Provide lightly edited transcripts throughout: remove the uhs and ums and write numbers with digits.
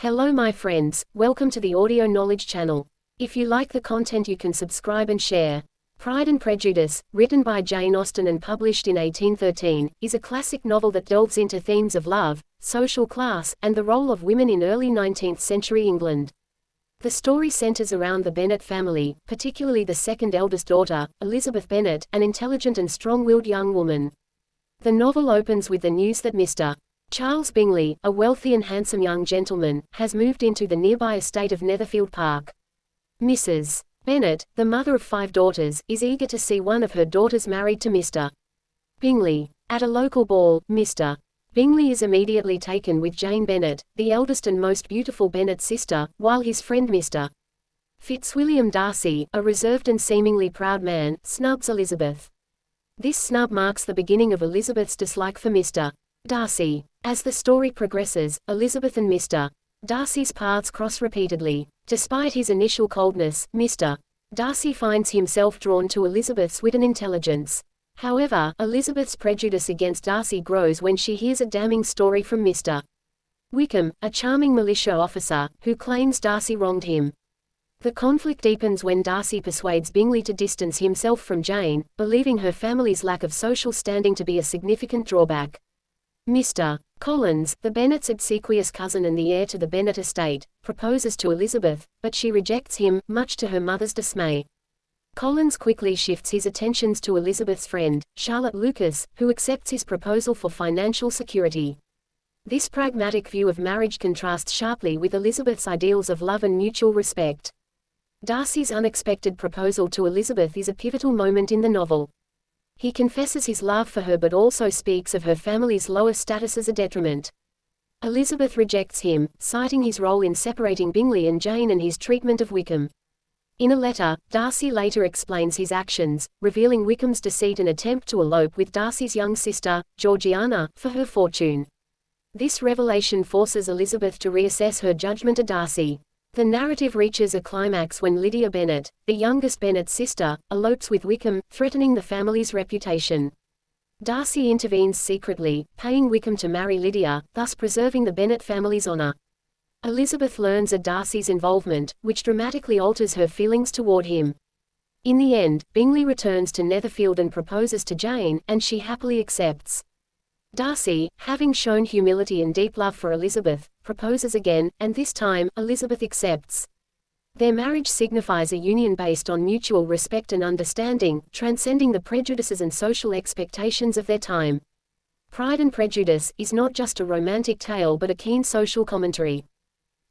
Hello my friends, welcome to the Audio Knowledge channel. If you like the content you can subscribe and share. Pride and Prejudice, written by Jane Austen and published in 1813, is a classic novel that delves into themes of love, social class, and the role of women in early 19th century England. The story centers around the Bennet family, particularly the second eldest daughter, Elizabeth Bennet, an intelligent and strong-willed young woman. The novel opens with the news that Mr. Charles Bingley, a wealthy and handsome young gentleman, has moved into the nearby estate of Netherfield Park. Mrs. Bennet, the mother of 5 daughters, is eager to see one of her daughters married to Mr. Bingley. At a local ball, Mr. Bingley is immediately taken with Jane Bennet, the eldest and most beautiful Bennet sister, while his friend Mr. Fitzwilliam Darcy, a reserved and seemingly proud man, snubs Elizabeth. This snub marks the beginning of Elizabeth's dislike for Mr. Darcy. As the story progresses, Elizabeth and Mr. Darcy's paths cross repeatedly. Despite his initial coldness, Mr. Darcy finds himself drawn to Elizabeth's wit and intelligence. However, Elizabeth's prejudice against Darcy grows when she hears a damning story from Mr. Wickham, a charming militia officer, who claims Darcy wronged him. The conflict deepens when Darcy persuades Bingley to distance himself from Jane, believing her family's lack of social standing to be a significant drawback. Mr. Collins, the Bennets' obsequious cousin and the heir to the Bennet estate, proposes to Elizabeth, but she rejects him, much to her mother's dismay. Collins quickly shifts his attentions to Elizabeth's friend, Charlotte Lucas, who accepts his proposal for financial security. This pragmatic view of marriage contrasts sharply with Elizabeth's ideals of love and mutual respect. Darcy's unexpected proposal to Elizabeth is a pivotal moment in the novel. He confesses his love for her but also speaks of her family's lower status as a detriment. Elizabeth rejects him, citing his role in separating Bingley and Jane and his treatment of Wickham. In a letter, Darcy later explains his actions, revealing Wickham's deceit and attempt to elope with Darcy's young sister, Georgiana, for her fortune. This revelation forces Elizabeth to reassess her judgment of Darcy. The narrative reaches a climax when Lydia Bennet, the youngest Bennet sister, elopes with Wickham, threatening the family's reputation. Darcy intervenes secretly, paying Wickham to marry Lydia, thus preserving the Bennet family's honor. Elizabeth learns of Darcy's involvement, which dramatically alters her feelings toward him. In the end, Bingley returns to Netherfield and proposes to Jane, and she happily accepts. Darcy, having shown humility and deep love for Elizabeth, proposes again, and this time, Elizabeth accepts. Their marriage signifies a union based on mutual respect and understanding, transcending the prejudices and social expectations of their time. Pride and Prejudice is not just a romantic tale but a keen social commentary.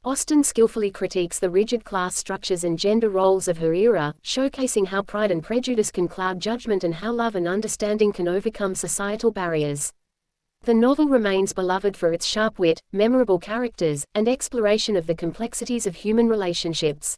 Austen skillfully critiques the rigid class structures and gender roles of her era, showcasing how Pride and Prejudice can cloud judgment and how love and understanding can overcome societal barriers. The novel remains beloved for its sharp wit, memorable characters, and exploration of the complexities of human relationships.